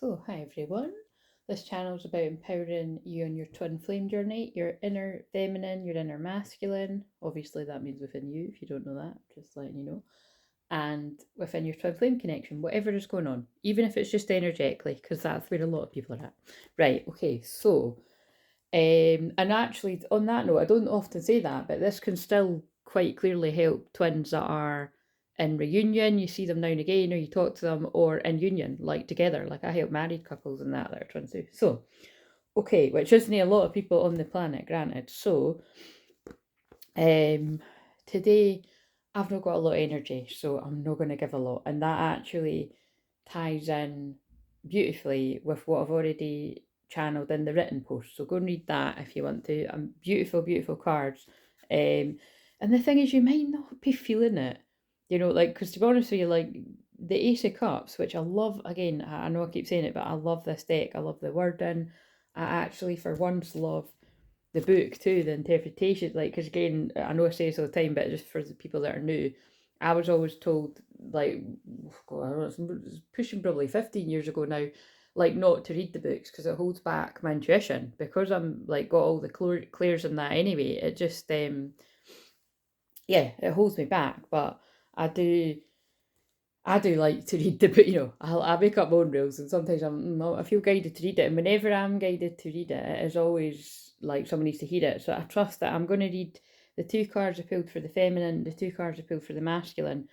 So, hi everyone. This channel is about empowering you on your twin flame journey, your inner feminine, your inner masculine. Obviously, that means within you, if you don't know that, just letting you know. And within your twin flame connection, whatever is going on, even if it's just energetically, because that's where a lot of people are at. Right, okay, so, and actually, on that note, I don't often say that, but this can still quite clearly help twins that are in reunion, you see them now and again, or you talk to them, or in union, like together. Like I help married couples and that are twins too. So, okay, which isn't a lot of people on the planet, granted. So, today I've not got a lot of energy, so I'm not going to give a lot, and that actually ties in beautifully with what I've already channeled in the written post. So go and read that if you want to. Beautiful, beautiful cards. And the thing is, you might not be feeling it, like, because to be honest with you, like the Ace of Cups, which I love, again, I know I keep saying it, but I love this deck. I love the wording. I actually, for once, love the book too, the interpretation. Like, because again, I know I say this all the time, but just for the people that are new, I was always told, like, God, I don't know, it's pushing probably 15 years ago now, like, not to read the books because it holds back my intuition. Because I'm like got all the clairs in that anyway, it just yeah, it holds me back. But I do I do like to read the book, I make up my own rules, and sometimes I feel guided to read it, and whenever I'm guided to read it, it is always like someone needs to hear it. So I trust that I'm going to read the two cards I pulled for the feminine, the two cards I pulled for the masculine,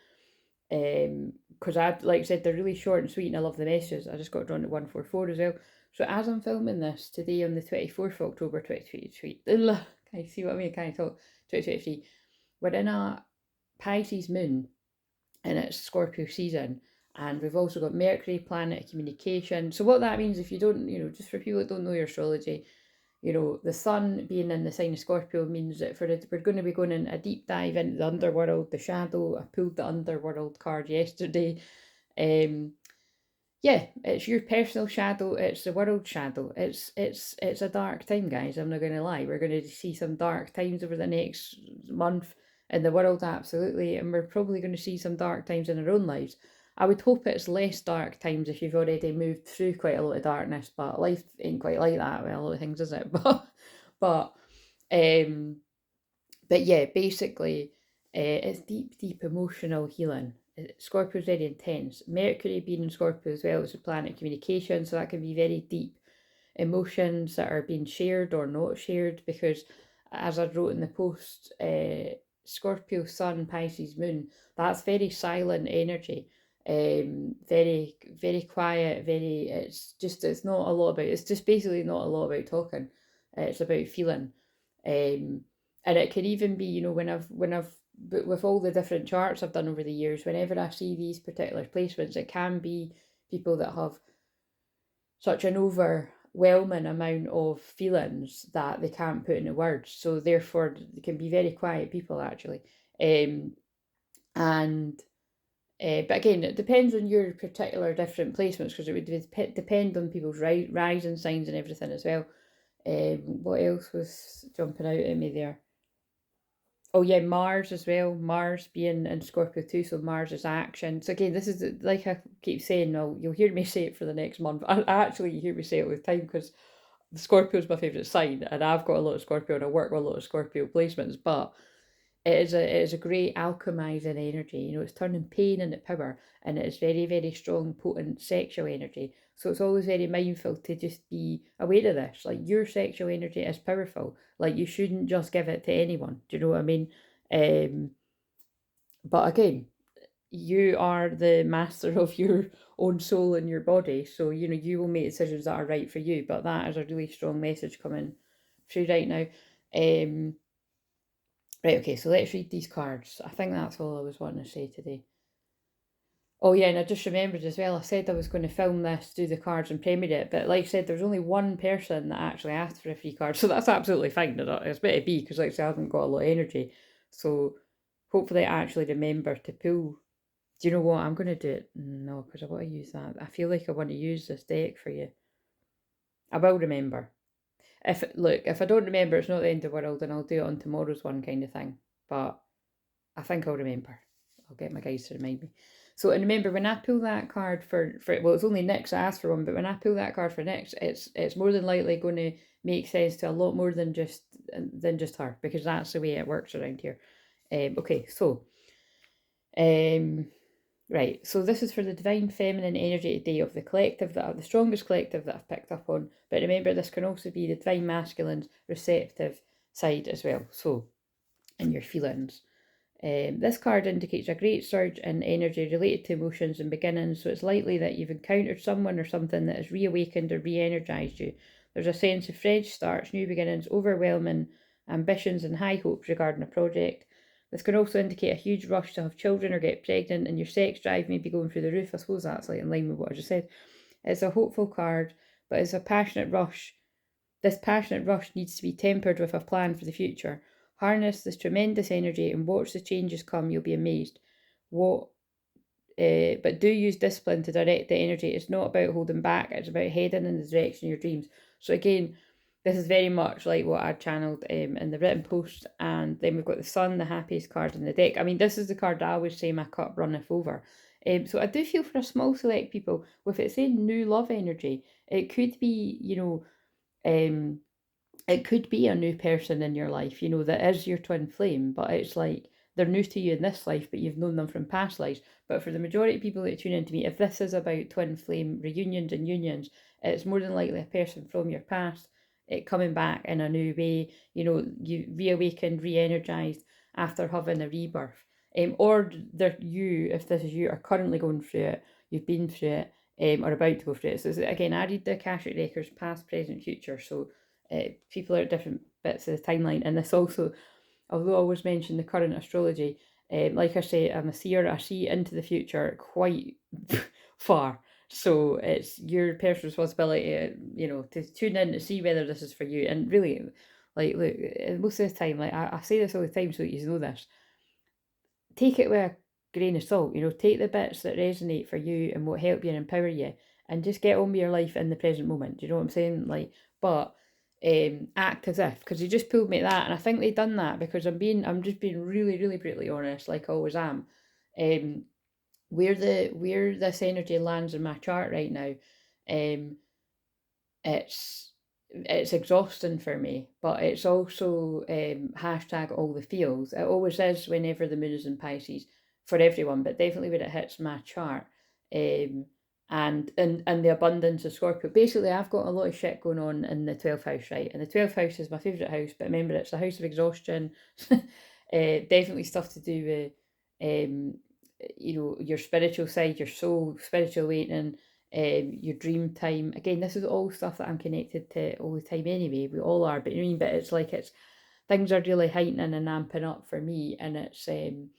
because like I said, they're really short and sweet, and I love the messages. I just got drawn to 144 as well. So as I'm filming this today on the 24th of October 2023, can you see what I mean? Can I talk? 2023, we're in a Pisces moon and it's Scorpio season. And we've also got Mercury, planet of communication. So what that means, if you don't, just for people that don't know your astrology, the sun being in the sign of Scorpio means that we're going to be going in a deep dive into the underworld, the shadow. I pulled the underworld card yesterday. Yeah, it's your personal shadow. It's the world shadow. It's a dark time, guys. I'm not going to lie. We're going to see some dark times over the next month in the world, absolutely, and we're probably going to see some dark times in our own lives. I would hope it's less dark times if you've already moved through quite a lot of darkness, but life ain't quite like that with a lot of things, is it? But um, but yeah, basically, it's deep, deep emotional healing. Scorpio's very intense. Mercury being in Scorpio as well is a planet of communication, so that can be very deep emotions that are being shared or not shared. Because, as I wrote in the post, Scorpio Sun, Pisces Moon, that's very silent energy. Very, very quiet. It's not a lot about. It's just basically not a lot about talking. It's about feeling. Um, and it can even be, but with all the different charts I've done over the years, whenever I see these particular placements, it can be people that have such an overwhelming amount of feelings that they can't put into words. So therefore, they can be very quiet people, actually. And but again, it depends on your particular different placements, because it would depend on people's rising signs and everything as well. What else was jumping out at me there? Oh yeah, Mars as well. Mars being in Scorpio too, so Mars is action. So again, this is like I keep saying. No, you'll hear me say it for the next month. Actually, you hear me say it all the time because Scorpio is my favourite sign, and I've got a lot of Scorpio, and I work with a lot of Scorpio placements. But it is a great alchemizing energy. It's turning pain into power, and it is very, very strong, potent sexual energy. So it's always very mindful to just be aware of this. Like, your sexual energy is powerful. Like, you shouldn't just give it to anyone. Do you know what I mean? Um, but again, you are the master of your own soul and your body. So, you will make decisions that are right for you. But that is a really strong message coming through right now. Right, okay, so let's read these cards. I think that's all I was wanting to say today. Oh yeah, and I just remembered as well, I said I was going to film this, do the cards and premiere it, but like I said, there's only one person that actually asked for a free card, so that's absolutely fine. It's better to be, because like I said, I haven't got a lot of energy. So hopefully I actually remember to pull. Do you know what? I'm going to do it. No, because I want to use that. I feel like I want to use this deck for you. I will remember. If I don't remember, it's not the end of the world, and I'll do it on tomorrow's one, kind of thing. But I think I'll remember. I'll get my guys to remind me. So, and remember, when I pull that card for well, it's only Nyx I asked for one, but when I pull that card for Nyx, it's more than likely going to make sense to a lot more than just her, because that's the way it works around here. Okay, so right, so this is for the divine feminine energy today of the collective, the strongest collective that I've picked up on. But remember, this can also be the divine masculine's receptive side as well. So, in your feelings. This card indicates a great surge in energy related to emotions and beginnings, so it's likely that you've encountered someone or something that has reawakened or re-energized you. There's a sense of fresh starts, new beginnings, overwhelming ambitions and high hopes regarding a project. This can also indicate a huge rush to have children or get pregnant, and your sex drive may be going through the roof. I suppose that's like in line with what I just said. It's a hopeful card, but it's a passionate rush. This passionate rush needs to be tempered with a plan for the future. Harness this tremendous energy and watch the changes come. You'll be amazed. But do use discipline to direct the energy. It's not about holding back. It's about heading in the direction of your dreams. So again, this is very much like what I channeled in the written post. And then we've got the sun, the happiest card in the deck. I mean, this is the card I always say my cup runneth over. So I do feel for a small select people, with it saying new love energy, it could be, it could be a new person in your life, that is your twin flame, but it's like they're new to you in this life, but you've known them from past lives. But for the majority of people that tune into me, if this is about twin flame reunions and unions, it's more than likely a person from your past, it coming back in a new way, you reawakened, re-energized after having a rebirth. Or you, if this is you, are currently going through it, you've been through it, or about to go through it. So again, I read the Akashic records, past, present, future. So people are at different bits of the timeline, and this also, although I always mention the current astrology, like I say, I'm a seer. I see into the future quite far, so it's your personal responsibility, to tune in to see whether this is for you. And really, like, look, most of the time, like I say this all the time, so that you know this. Take it with a grain of salt. Take the bits that resonate for you and what help you and empower you, and just get on with your life in the present moment. Do you know what I'm saying? Like, but act as if, because you just pulled me at that, and I think they done that because I'm just being really, really brutally honest, like I always am. Where this energy lands in my chart right now, it's exhausting for me, but it's also hashtag all the feels. It always is whenever the moon is in Pisces for everyone, but definitely when it hits my chart. And the abundance of Scorpio. Basically, I've got a lot of shit going on in the 12th house, right? And the 12th house is my favourite house, but remember, it's the house of exhaustion. Definitely stuff to do with, your spiritual side, your soul, spiritual awakening, your dream time. Again, this is all stuff that I'm connected to all the time anyway. We all are, but but it's like things are really heightening and amping up for me, and it's and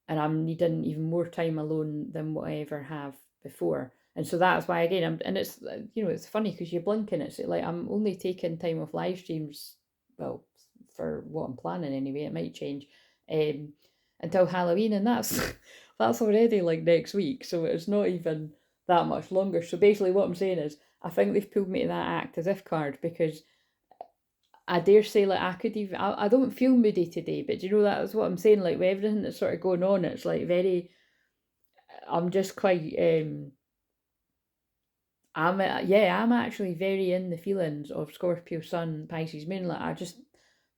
I'm needing even more time alone than what I ever have before. And so that's why, again, and it's, it's funny because you blink and it's like I'm only taking time off live streams, well, for what I'm planning anyway. It might change until Halloween, and that's that's already like next week, so it's not even that much longer. So basically what I'm saying is, I think they've pulled me to that act as if card, because I dare say, like, I could even, I don't feel moody today, but that's what I'm saying, like, with everything that's sort of going on, it's like I'm just quite, I'm actually very in the feelings of Scorpio Sun, Pisces Moon. Like, I just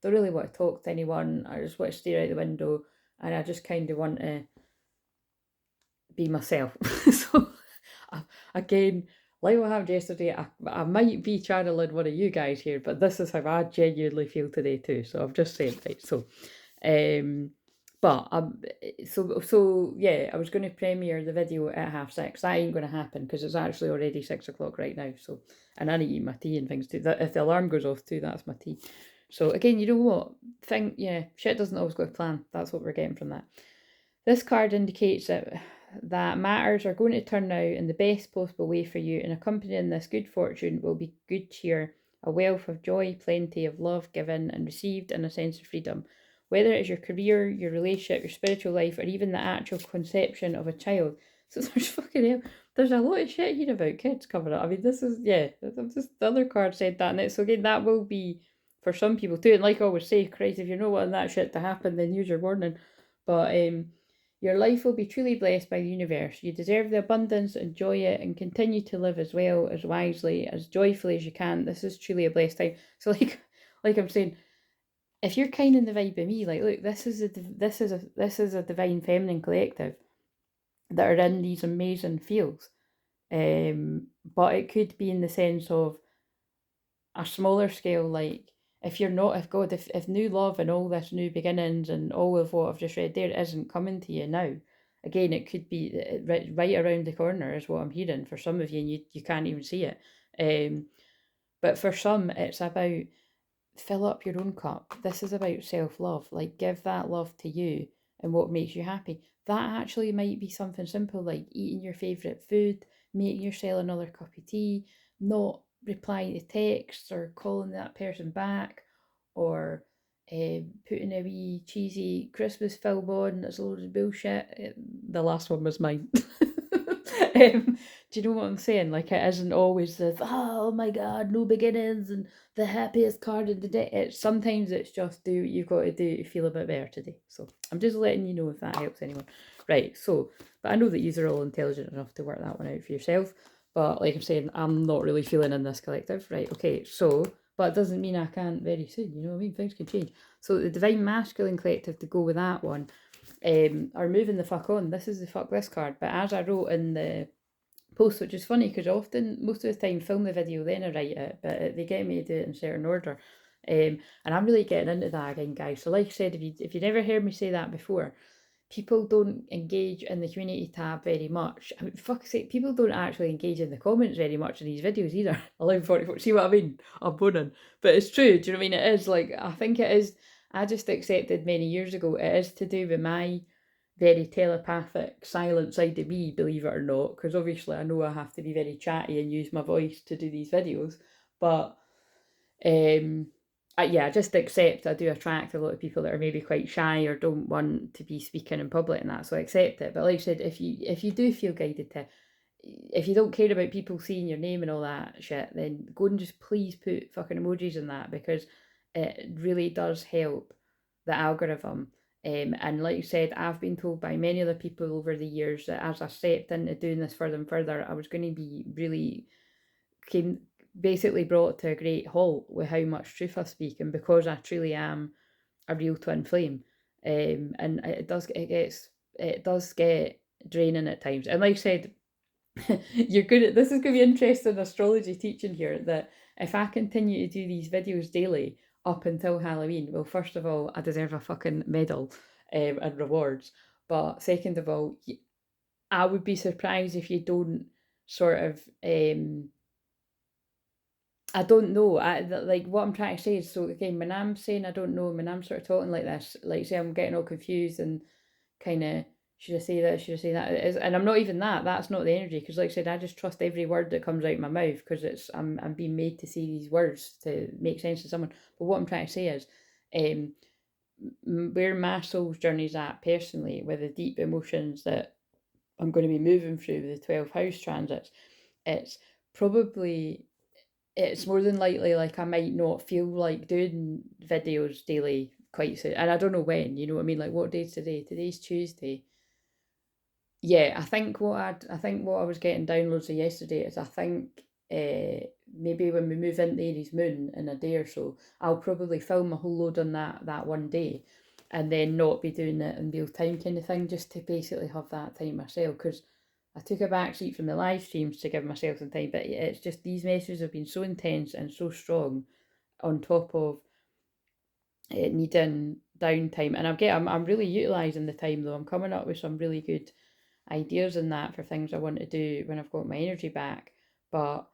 don't really want to talk to anyone. I just want to stare out the window, and I just kind of want to be myself. So, again, like what happened yesterday, I might be channeling one of you guys here, but this is how I genuinely feel today too. So I'm just saying, right? So, but yeah, I was going to premiere the video at 6:30. That ain't going to happen because it's actually already 6 o'clock right now. So, and I need to eat my tea and things too. That if the alarm goes off too, that's my tea. So again, you know what? Shit doesn't always go to plan. That's what we're getting from that. This card indicates that matters are going to turn out in the best possible way for you, and accompanying this good fortune will be good cheer, a wealth of joy, plenty of love given and received, and a sense of freedom. Whether it is your career, your relationship, your spiritual life, or even the actual conception of a child. So there's a lot of shit here about kids coming up. I mean, this is, the other card said that, and so again, that will be for some people too. And like I always say, Christ, if you're not wanting that shit to happen, then use your warning. But Your life will be truly blessed by the universe. You deserve the abundance, enjoy it, and continue to live as well, as wisely, as joyfully as you can. This is truly a blessed time. So like I'm saying, if you're kind in the vibe of me, like, look, this is a divine feminine collective that are in these amazing fields. But it could be in the sense of a smaller scale, like if you're not, if new love and all this new beginnings and all of what I've just read there isn't coming to you now, again, it could be right around the corner is what I'm hearing for some of you, and you can't even see it. But for some, it's about fill up your own cup. This is about self-love. Like, give that love to you and what makes you happy. That actually might be something simple like eating your favourite food, making yourself another cup of tea, not replying to texts or calling that person back, or putting a wee cheesy Christmas film on that's loads of bullshit. The last one was mine. Do you know what I'm saying? Like, it isn't always this, oh my god, no beginnings and the happiest card of the day. Sometimes it's just do what you've got to do to feel a bit better today. So I'm just letting you know if that helps anyone. Right, so, but I know that you are all intelligent enough to work that one out for yourself. But like I'm saying, I'm not really feeling in this collective. Right, okay, so, but it doesn't mean I can't very soon, you know what I mean? Things can change. So the Divine Masculine Collective, to go with that one, are moving the fuck on. This is the fuck this card. But as I wrote in the post, which is funny because often, most of the time, film the video, then I write it, but they get me to do it in certain order. And I'm really getting into that again, guys. So like I said, if you never heard me say that before, people don't engage in the community tab very much. I mean, fuck's sake, people don't actually engage in the comments very much in these videos either. 11:44. See what I mean? I'm boning. But it's true. Do you know what I mean? It is like, I think it is. I just accepted many years ago it is to do with my very telepathic, silent side of me, believe it or not. Because obviously I know I have to be very chatty and use my voice to do these videos. But I just accept I do attract a lot of people that are maybe quite shy or don't want to be speaking in public and that, so I accept it. But like I said, if you do feel guided to, if you don't care about people seeing your name and all that shit, then go and just please put fucking emojis in that, because it really does help the algorithm. And like you said, I've been told by many other people over the years that as I stepped into doing this further and further, I was going to be really basically brought to a great halt with how much truth I speak, and because I truly am a real twin flame, and it does get draining at times. And like I said, this is going to be interesting astrology teaching here, that if I continue to do these videos daily up until Halloween, well, first of all, I deserve a fucking medal and rewards. But second of all, I would be surprised if you don't sort of I don't know. Like what I'm trying to say is, so again, when I'm saying I don't know, when I'm sort of talking like this, like say I'm getting all confused and kind of, should I say that? Should I say that? And I'm not even that. That's not the energy. Because like I said, I just trust every word that comes out of my mouth, because I'm being made to say these words to make sense to someone. But what I'm trying to say is, where my soul's journey is at personally, with the deep emotions that I'm going to be moving through with the 12 house transits, it's probably, it's more than likely like I might not feel like doing videos daily quite soon. And I don't know when, you know what I mean? Like, what day's today? Today's Tuesday. Yeah, I think what I was getting downloads of yesterday is, I think maybe when we move into Aries moon in a day or so, I'll probably film a whole load on that one day, and then not be doing it in real time kind of thing, just to basically have that time myself. Because I took a back seat from the live streams to give myself some time, but it's just these messages have been so intense and so strong, on top of needing downtime. And I'm really utilising the time though. I'm coming up with some really good ideas in that for things I want to do when I've got my energy back. But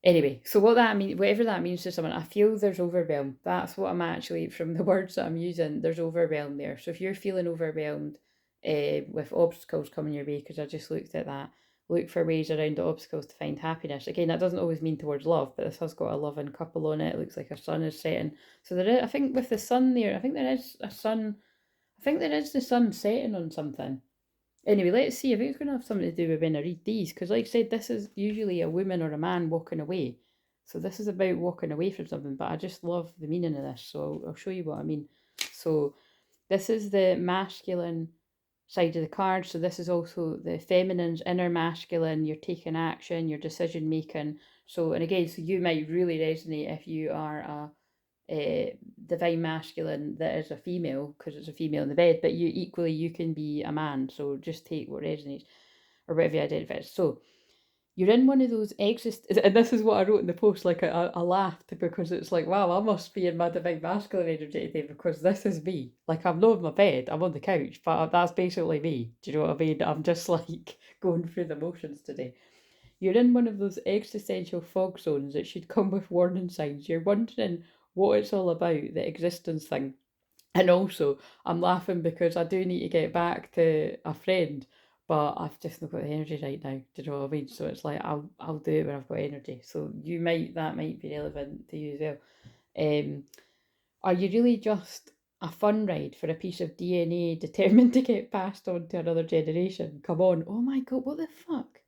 anyway, so what that means, whatever that means to someone, I feel there's overwhelm. That's what I'm actually, from the words that I'm using, there's overwhelm there. So if you're feeling overwhelmed with obstacles coming your way, because I just looked at that, look for ways around the obstacles to find happiness. Again, that doesn't always mean towards love, but this has got a loving couple on it. It looks like a sun is setting. So there is, I think with the sun there, I think there is a sun, I think there is the sun setting on something. Anyway, let's see if it's going to have something to do with when I read these, because like I said, this is usually a woman or a man walking away. So this is about walking away from something, but I just love the meaning of this, so I'll show you what I mean. So this is the masculine side of the card. So this is also the feminine's inner masculine, you're taking action, your decision making. So, and again, so you might really resonate if you are a divine masculine that is a female, because it's a female in the bed, but you can be a man. So just take what resonates or whatever you identify as. So you're in one of those and this is what I wrote in the post, like I laughed because it's like, wow, I must be in my divine masculine energy today because this is me. Like, I'm not in my bed, I'm on the couch, but that's basically me. Do you know what I mean? I'm just like going through the motions today. You're in one of those existential fog zones that should come with warning signs. You're wondering what it's all about, the existence thing. And also, I'm laughing because I do need to get back to a friend, but I've just not got the energy right now. Do you know what I mean? So it's like I'll do it when I've got energy. So that might be relevant to you as well. Are you really just a fun ride for a piece of DNA determined to get passed on to another generation? Come on! Oh my god! What the fuck?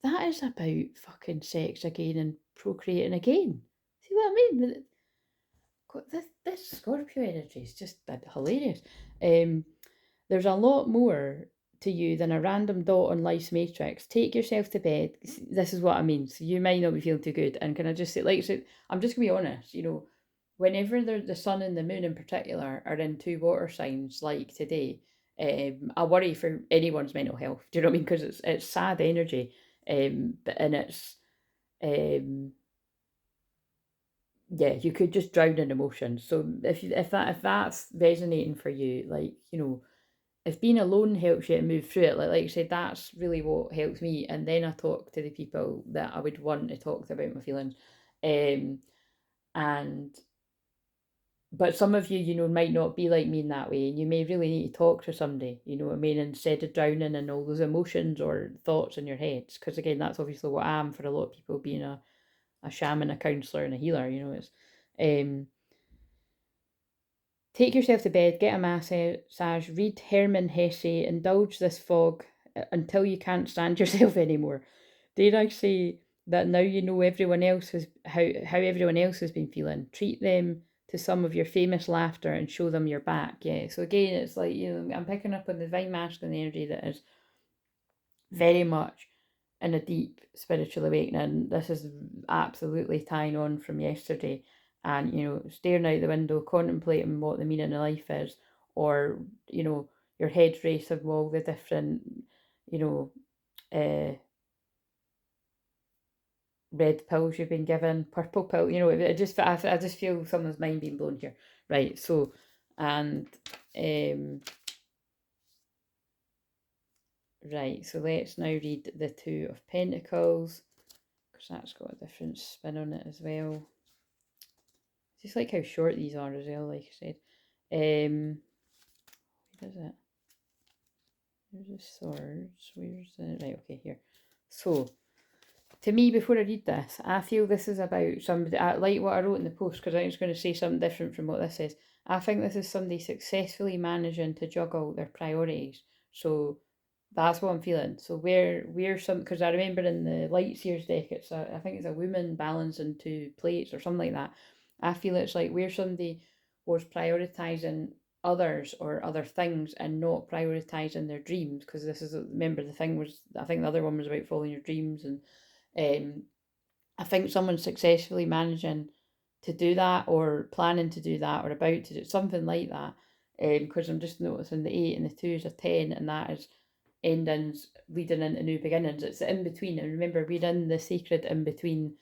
That is about fucking sex again and procreating again. See what I mean? This Scorpio energy is just hilarious. There's a lot more to you than a random dot on life's matrix. Take yourself to bed. This is what I mean. So you might not be feeling too good. And can I just say, I'm just gonna be honest. Whenever the sun and the moon in particular are in two water signs, like today, I worry for anyone's mental health. Do you know what I mean? Because it's sad energy, and it's um yeah, you could just drown in emotions. So if that's resonating for you, if being alone helps you to move through it, like I said, that's really what helps me. And then I talk to the people that I would want to talk to about my feelings. Um, and but some of you, might not be like me in that way, and you may really need to talk to somebody, you know what I mean, instead of drowning in all those emotions or thoughts in your heads. Because again, that's obviously what I am for a lot of people, being a shaman, a counsellor, and a healer. It's take yourself to bed, get a massage, read Hermann Hesse, indulge this fog until you can't stand yourself anymore. Dare I say that now you know everyone else has how everyone else has been feeling. Treat them to some of your famous laughter and show them your back. Yeah. So again, it's like, I'm picking up on the divine masculine energy that is very much in a deep spiritual awakening. This is absolutely tying on from yesterday. And, staring out the window, contemplating what the meaning of life is, or, your head racing with all the different, you know, red pills you've been given, purple pill, I just feel someone's mind being blown here. Right. So, and, right, so let's now read the Two of Pentacles, because that's got a different spin on it as well. Just like how short these are as well, like I said. Where is it? There's the swords. Where's the... Right, okay, here. So, to me, before I read this, I feel this is about somebody, like what I wrote in the post, because I was going to say something different from what this is. I think this is somebody successfully managing to juggle their priorities. So, that's what I'm feeling. So where some, because I remember in the light seers deck, I think it's a woman balancing two plates or something like that. I feel it's like where somebody was prioritizing others or other things and not prioritizing their dreams, because remember the thing was, I think the other one was about following your dreams, and I think someone's successfully managing to do that, or planning to do that, or about to do something like that. Because I'm just noticing the 8 and the 2 is a 10, and that is endings leading into new beginnings. It's the in between, and remember, we're in the sacred in between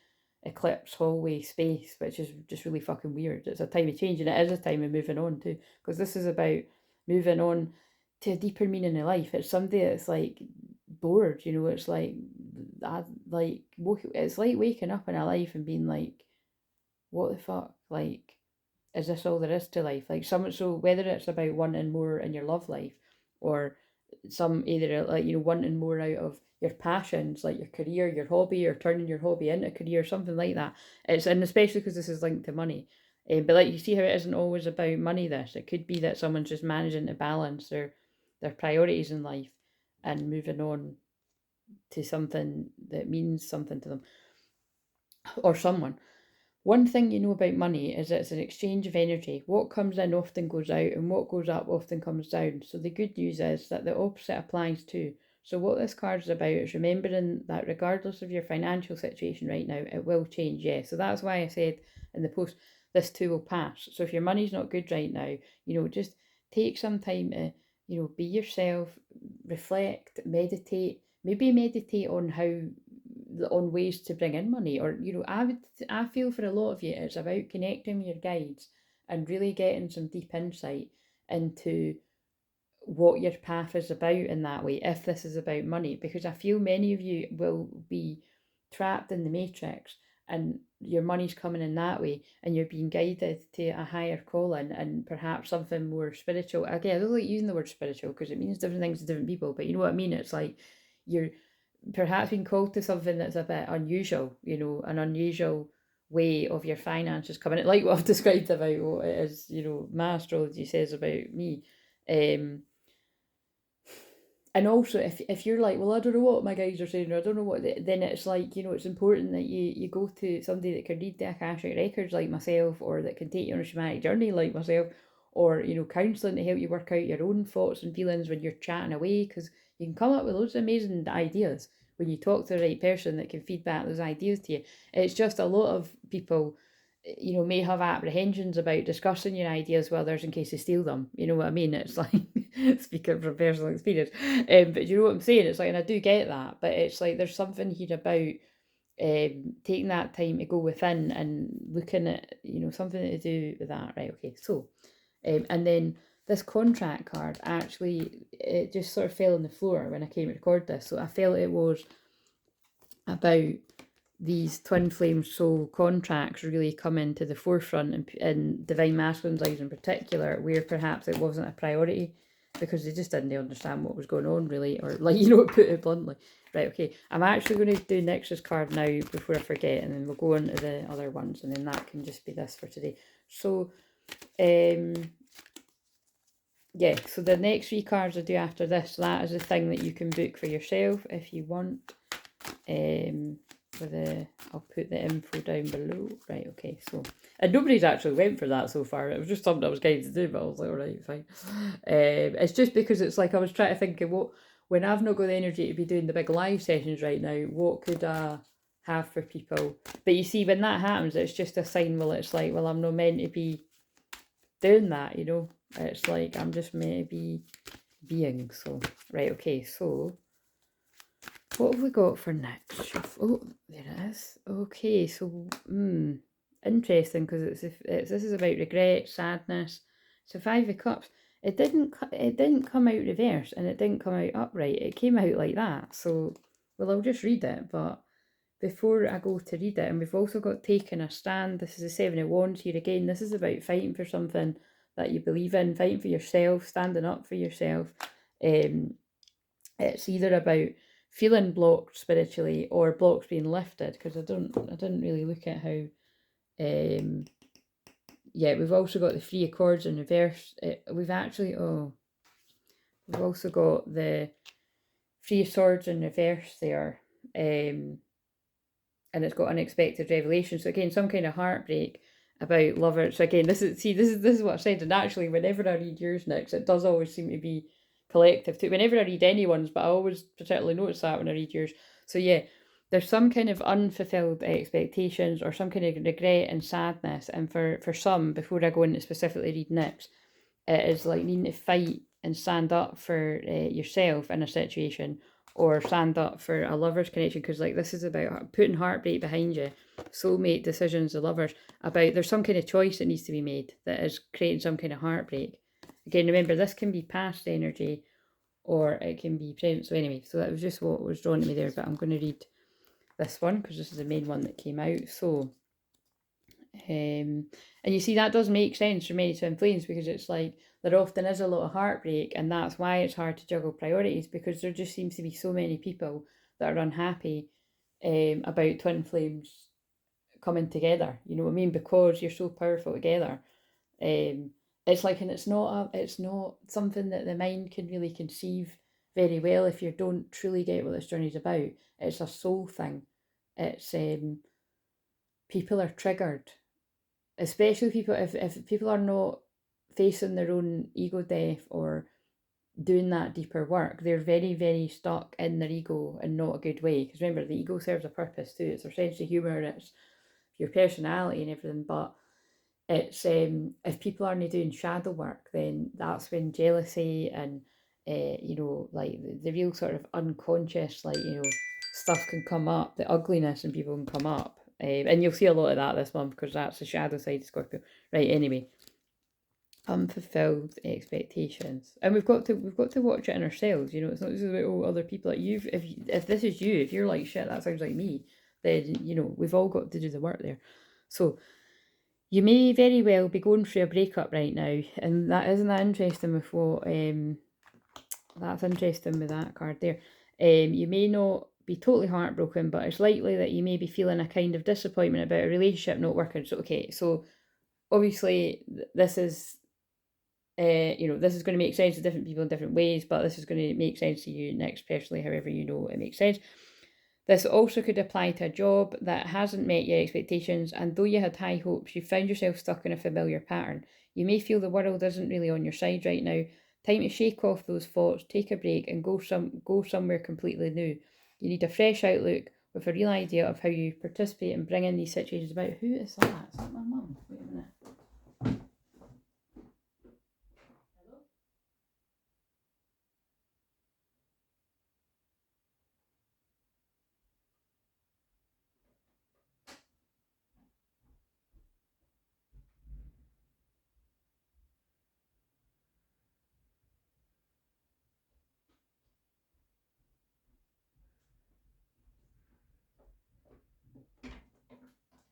eclipse hallway space, which is just really fucking weird. It's a time of change, and it is a time of moving on too, because this is about moving on to a deeper meaning in life. It's somebody that's like bored, it's like it's like waking up in a life and being like, what the fuck, like, is this all there is to life? Like, so whether it's about wanting more in your love life, or some either like, wanting more out of your passions, like your career, your hobby, or turning your hobby into a career, something like that. And especially because this is linked to money. But like, you see how it isn't always about money. It could be that someone's just managing to balance their priorities in life and moving on to something that means something to them or someone. One thing you know about money is that it's an exchange of energy. What comes in often goes out, and what goes up often comes down. So the good news is that the opposite applies too. So what this card is about is remembering that regardless of your financial situation right now, it will change. Yeah, so that's why I said in the post, this too will pass. So if your money's not good right now, just take some time to, be yourself, reflect, meditate, maybe meditate on ways to bring in money. Or I feel for a lot of you it's about connecting with your guides and really getting some deep insight into what your path is about in that way, if this is about money, because I feel many of you will be trapped in the matrix and your money's coming in that way and you're being guided to a higher calling and perhaps something more spiritual. Again, I don't like using the word spiritual because it means different things to different people, but you know what I mean. It's like you're perhaps being called to something that's a bit unusual, an unusual way of your finances coming in, like what I've described about what it is, my astrology says about me. And also, if you're like, well, I don't know what my guides are saying, or I don't know what, then it's like, it's important that you go to somebody that can read the Akashic records like myself, or that can take you on a shamanic journey like myself, or, counselling to help you work out your own thoughts and feelings when you're chatting away, because you can come up with loads of amazing ideas when you talk to the right person that can feed back those ideas to you. It's just a lot of people, may have apprehensions about discussing your ideas with others in case they steal them. You know what I mean? It's like, speaking from personal experience. But you know what I'm saying? It's like, and I do get that, but it's like there's something here about taking that time to go within and looking at, something to do with that. Right, okay, so, and then this contract card, actually, it just sort of fell on the floor when I came to record this. So I felt it was about these twin flame soul contracts really come into the forefront in divine masculines lives in particular, where perhaps it wasn't a priority because they just didn't understand what was going on really, or like, put it bluntly. Right, okay, I'm actually going to do Nix's card now before I forget, and then we'll go on to the other ones, and then that can just be this for today. So yeah, so the next 3 cards I do after this, that is a thing that you can book for yourself if you want. I'll put the info down below. Right, okay, so, and nobody's actually went for that so far. It was just something I was going to do, but I was like, all right, fine. It's just because it's like I was trying to think of when I've not got the energy to be doing the big live sessions right now, what could I have for people? But you see, when that happens, it's just a sign. Well, it's like, well, I'm not meant to be doing that, It's like I'm just meant to be being. So, right, okay, so what have we got for next? Oh, there it is. Okay, so interesting, because this is about regret, sadness. So 5 of Cups. It didn't come out reverse, and it didn't come out upright. It came out like that. So, well, I'll just read it. But before I go to read it, and we've also got taking a stand. This is the 7 of Wands here again. This is about fighting for something that you believe in, fighting for yourself, standing up for yourself. It's either about feeling blocked spiritually or blocks being lifted, because I didn't really look at how yeah, we've also got the 3 of Cords in reverse. We've also got the 3 of Swords in reverse there, and it's got unexpected revelation. So again, some kind of heartbreak about lovers. So again, this is what I said. And actually, whenever I read yours next, it does always seem to be collective too. Whenever I read anyone's, but I always particularly notice that when I read yours. So yeah, there's some kind of unfulfilled expectations or some kind of regret and sadness. And for some, before I go into specifically read next, it is like needing to fight and stand up for yourself in a situation, or stand up for a lover's connection, because like this is about putting heartbreak behind you, soulmate decisions, the lovers, about there's some kind of choice that needs to be made that is creating some kind of heartbreak. Again, remember, this can be past energy or it can be present. So anyway, so that was just what was drawn to me there, but I'm going to read this one because this is the main one that came out. So and you see, that does make sense for many twin flames, because it's like there often is a lot of heartbreak, and that's why it's hard to juggle priorities, because there just seems to be so many people that are unhappy about twin flames coming together. You know what I mean? Because you're so powerful together. It's like, and it's not something that the mind can really conceive very well if you don't truly get what this journey is about. It's a soul thing. It's people are triggered, especially people, if people are not facing their own ego death or doing that deeper work, they're very, very stuck in their ego in not a good way. Because remember, the ego serves a purpose too. It's our sense of humour, it's your personality and everything. But it's if people aren't doing shadow work, then that's when jealousy and like the real sort of unconscious, like stuff can come up. The ugliness in people can come up, and you'll see a lot of that this month because that's the shadow side of Scorpio. Right. Anyway, unfulfilled expectations, and we've got to watch it in ourselves. It's not just about other people. Like if this is you, if you're like shit, that sounds like me, then we've all got to do the work there. So you may very well be going through a breakup right now, and isn't that interesting with what that's interesting with that card there. You may not be totally heartbroken, but it's likely that you may be feeling a kind of disappointment about a relationship not working. So okay, so obviously this is this is going to make sense to different people in different ways, but this is going to make sense to you next personally, however it makes sense. This also could apply to a job that hasn't met your expectations, and though you had high hopes, you found yourself stuck in a familiar pattern. You may feel the world isn't really on your side right now. Time to shake off those thoughts, take a break, and go somewhere completely new. You need a fresh outlook with a real idea of how you participate and bring in these situations about. Who is that? Is that my mum? Wait a minute.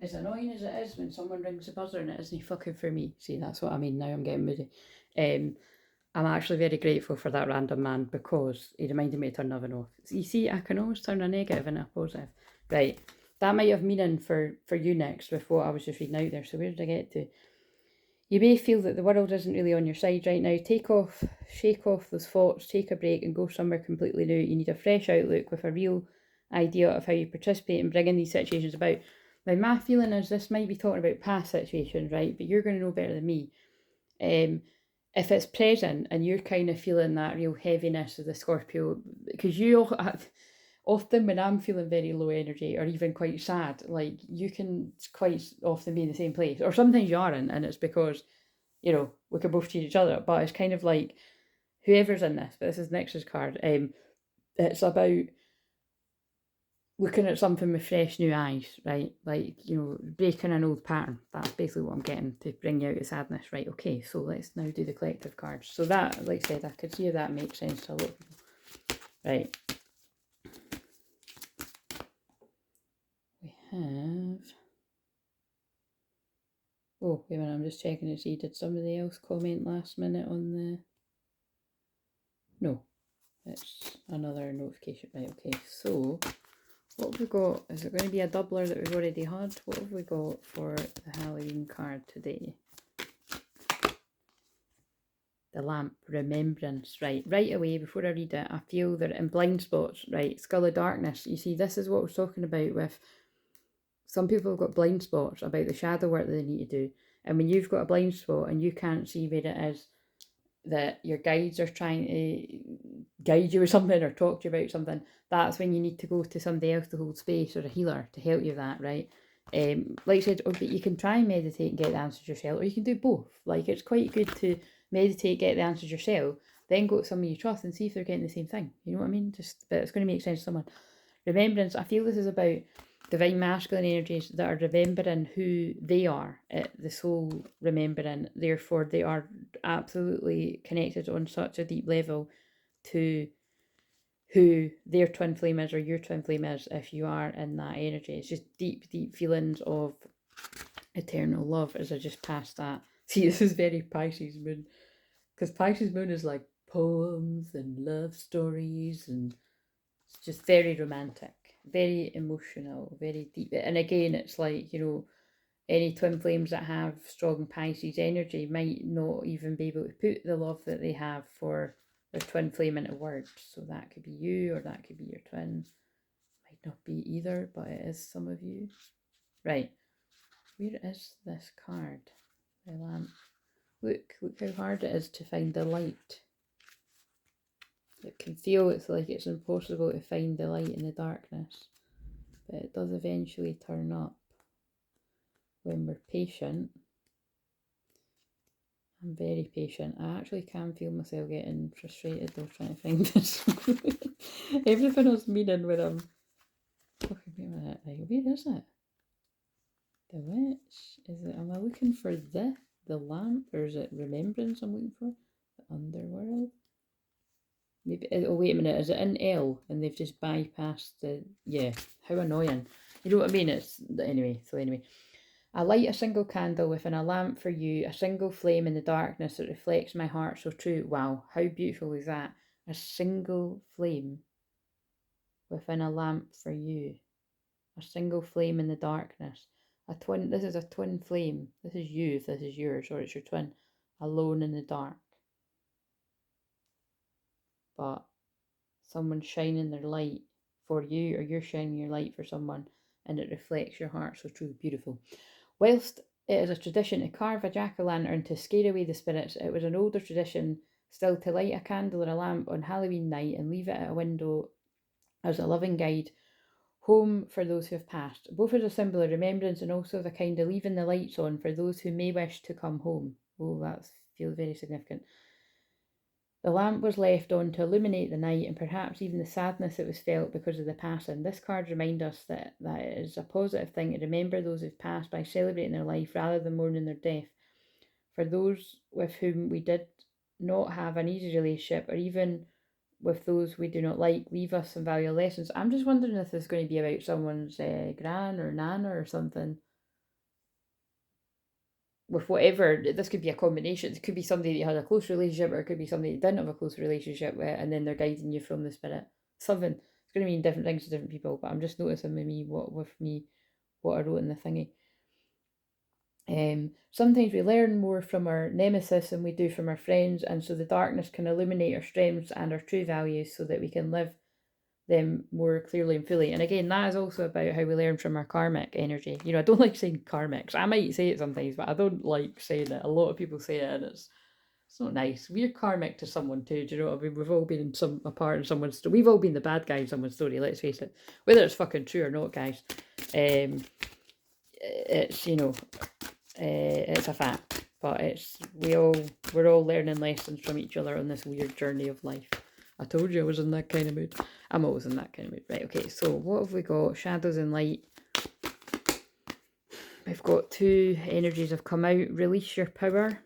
As annoying as it is when someone rings the buzzer and it isn't fucking for me. See, that's what I mean. Now I'm getting moody. I'm actually very grateful for that random man because he reminded me to turn the oven off. You see, I can always turn a negative into a positive. Right. That might have meaning for you next with what I was just reading out there. So where did I get to? You may feel that the world isn't really on your side right now. Shake off those thoughts, take a break and go somewhere completely new. You need a fresh outlook with a real idea of how you participate and bring in these situations about. Now, my feeling is this might be talking about past situations, right? But you're going to know better than me. If it's present and you're kind of feeling that real heaviness of the Scorpio, because often when I'm feeling very low energy or even quite sad, like you can quite often be in the same place, or sometimes you aren't, and it's because we can both change each other. But it's kind of like whoever's in this, but this is Nix's card. It's about looking at something with fresh new eyes, right? Like, breaking an old pattern. That's basically what I'm getting to bring you out of sadness. Right, okay, so let's now do the collective cards. So that, like I said, I could see if that makes sense to a lot of people. Right. We have... Oh, wait a minute, I'm just checking to see, did somebody else comment last minute on the... No, it's another notification. Right, okay, so... What have we got? Is it going to be a doubler that we've already had? What have we got for the Halloween card today? The lamp, remembrance. Right away, before I read it, I feel that in blind spots, right, skull of darkness. You see, this is what we're talking about with some people have got blind spots about the shadow work that they need to do. And when you've got a blind spot and you can't see where it is that your guides are trying to guide you with something or talk to you about something, that's when you need to go to somebody else to hold space or a healer to help you with that, right? Like I said, okay, you can try and meditate and get the answers yourself, or you can do both. Like, it's quite good to meditate, get the answers yourself, then go to somebody you trust and see if they're getting the same thing. You know what I mean? But it's going to make sense to someone. Remembrance, I feel this is about divine masculine energies that are remembering who they are, the soul remembering. Therefore, they are absolutely connected on such a deep level to who their twin flame is or your twin flame is if you are in that energy. It's just deep, deep feelings of eternal love as I just passed that. See, this is very Pisces moon, because Pisces moon is like poems and love stories, and it's just very romantic, very emotional, very deep. And again, it's like, any twin flames that have strong Pisces energy might not even be able to put the love that they have for their twin flame into words. So that could be you, or that could be your twin. Might not be either, but it is some of you. Right. Where is this card? The lamp. Look how hard it is to find the light. It can feel it's like it's impossible to find the light in the darkness, but it does eventually turn up when we're patient. I'm very patient. I actually can feel myself getting frustrated though trying to find this. Everything I was meaning with them. Okay, wait a minute. Like, where is it? The witch? Is it? Am I looking for the lamp, or is it remembrance I'm looking for? The underworld? Maybe. Oh wait a minute. Is it in L and they've just bypassed the? Yeah. How annoying. You know what I mean? It's anyway. So anyway. I light a single candle within a lamp for you, a single flame in the darkness that reflects my heart so true. Wow, how beautiful is that? A single flame within a lamp for you. A single flame in the darkness. This is a twin flame. This is you if this is yours, or it's your twin. Alone in the dark. But someone's shining their light for you, or you're shining your light for someone, and it reflects your heart so true. Beautiful. Whilst it is a tradition to carve a jack-o'-lantern to scare away the spirits, it was an older tradition still to light a candle or a lamp on Halloween night and leave it at a window as a loving guide home for those who have passed, both as a symbol of remembrance and also of a kind of leaving the lights on for those who may wish to come home. Oh, that feels very significant. The lamp was left on to illuminate the night and perhaps even the sadness that was felt because of the passing. This card reminds us that it is a positive thing to remember those who've passed by celebrating their life rather than mourning their death. For those with whom we did not have an easy relationship, or even with those we do not like, leave us some valuable lessons. I'm just wondering if this is going to be about someone's gran or nana or something. With whatever, this could be a combination. It could be somebody that you had a close relationship, or it could be somebody you didn't have a close relationship with, and then they're guiding you from the spirit. Something. It's going to mean different things to different people, but I'm just noticing what I wrote in the thingy. Sometimes we learn more from our nemesis than we do from our friends, and so the darkness can illuminate our strengths and our true values so that we can live them more clearly and fully. And again, that is also about how we learn from our karmic energy. You know, I don't like saying karmics. I might say it sometimes, but I don't like saying it. A lot of people say it, and it's not nice. We're karmic to someone too. Do you know what I mean? We've all been a part in someone's story. We've all been the bad guy in someone's story. Let's face it, whether it's fucking true or not, guys. It's it's a fact. But we're all learning lessons from each other on this weird journey of life. I told you I was in that kind of mood. I'm always in that kind of mood. Right, okay, so what have we got? Shadows and light. We've got two energies have come out. Release your power.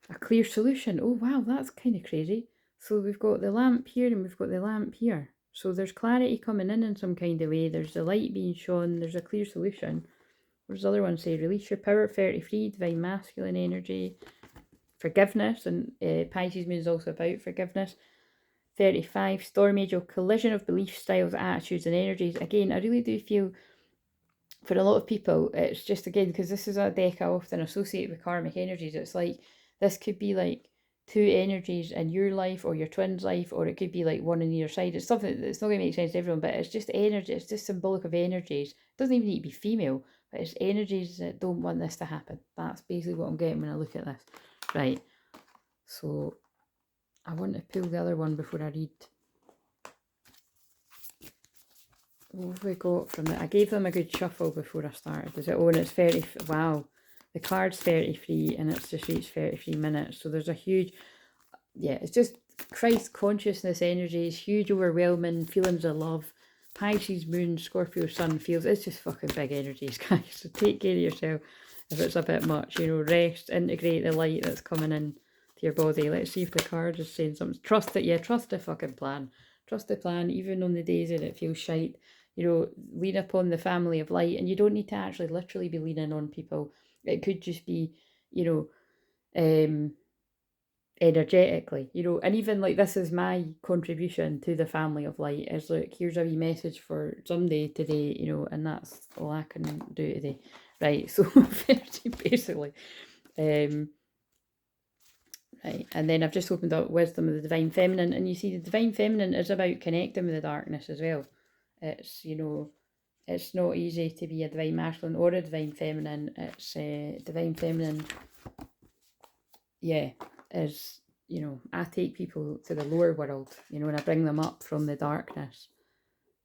A clear solution. Oh, wow, that's kind of crazy. So we've got the lamp here and we've got the lamp here. So there's clarity coming in some kind of way. There's the light being shown. There's a clear solution. What does the other one say? Release your power. 33, divine masculine energy. Forgiveness. And Pisces moon is also about forgiveness. 35, storm angel, collision of belief styles, attitudes and energies. Again, I really do feel for a lot of people, it's just, again, because this is a deck I often associate with karmic energies, it's like, this could be like two energies in your life or your twin's life, or it could be like one on either side. It's something that's not going to make sense to everyone, but it's just energy, it's just symbolic of energies. It doesn't even need to be female, but it's energies that don't want this to happen. That's basically what I'm getting when I look at this. Right, so I want to pull the other one before I read. What have we got from it? I gave them a good shuffle before I started. Is it? Oh, and it's 30. Wow. The card's 33 and it's just reached 33 minutes. So there's a huge, yeah, it's just Christ consciousness energies, huge overwhelming feelings of love. Pisces moon, Scorpio sun feels, it's just fucking big energies, guys. So take care of yourself if it's a bit much. You know, rest, integrate the light that's coming in to your body. Let's see if the card is saying something. Trust it, yeah, trust the fucking plan. Trust the plan, even on the days that it feels shite. You know, lean upon the family of light, and you don't need to actually literally be leaning on people. It could just be, you know, energetically, you know, and even like this is my contribution to the family of light, is like, here's a wee message for somebody today, you know, and that's all I can do today. Right, so 30 basically. Right, and then I've just opened up wisdom of the divine feminine, and you see the divine feminine is about connecting with the darkness as well. It's, you know, It's not easy to be a divine masculine or a divine feminine. It's divine feminine, yeah, is, you know, I take people to the lower world, you know, and I bring them up from the darkness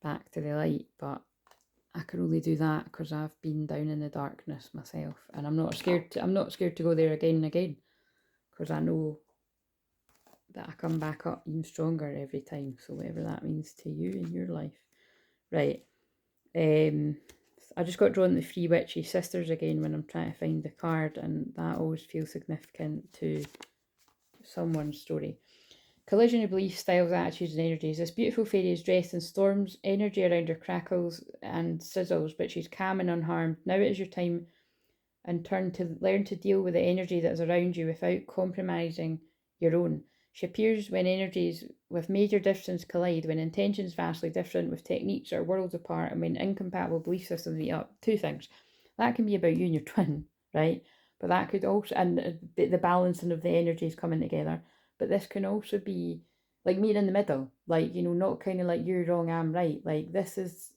back to the light. But I can only do that because I've been down in the darkness myself, and I'm not scared to go there again and again, because I know that I come back up even stronger every time. So whatever that means to you in your life, right? I just got drawn to the Three Witchy Sisters again when I'm trying to find the card, and that always feels significant to someone's story. Collision of beliefs, styles, attitudes, and energies. This beautiful fairy is dressed in storms, energy around her crackles and sizzles, but she's calm and unharmed. Now it is your time and turn to learn to deal with the energy that is around you without compromising your own. She appears when energies with major differences collide, when intentions vastly different, with techniques that are worlds apart, and when incompatible belief systems meet up. Two things. That can be about you and your twin, right? But that could also, and the balancing of the energies coming together. But this can also be like meeting in the middle, like, you know, not kind of like you're wrong, I'm right. Like, this is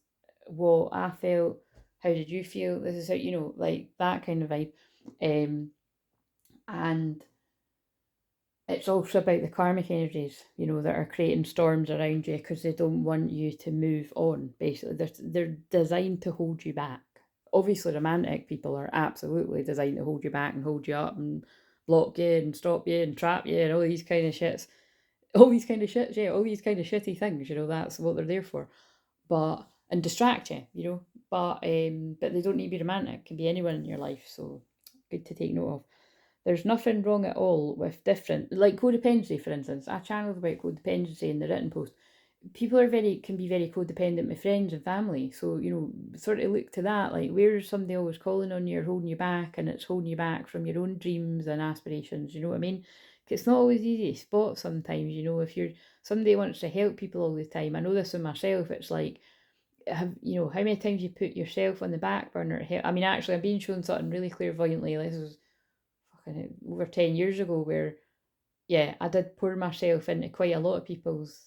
what I felt, how did you feel, this is how, you know, like that kind of vibe. And it's also about the karmic energies, you know, that are creating storms around you because they don't want you to move on. Basically, they're designed to hold you back. Obviously, romantic people are absolutely designed to hold you back and hold you up and block you and stop you and trap you and all these kind of shits. All these kind of shits, yeah, all these kind of shitty things, you know, that's what they're there for. But and distract you, you know. But they don't need to be romantic. It can be anyone in your life, so good to take note of. There's nothing wrong at all with different, like codependency, for instance. I channeled about codependency in the written post. People can be very codependent with friends and family. So, you know, sort of look to that. Like, where's somebody always calling on you or holding you back, and it's holding you back from your own dreams and aspirations? You know what I mean? It's not always easy to spot sometimes, you know, if you're somebody wants to help people all the time. I know this in myself. It's like, you know, how many times you put yourself on the back burner to help. I mean, actually, I've been shown something really clairvoyantly. This was fucking over 10 years ago where, yeah, I did pour myself into quite a lot of people's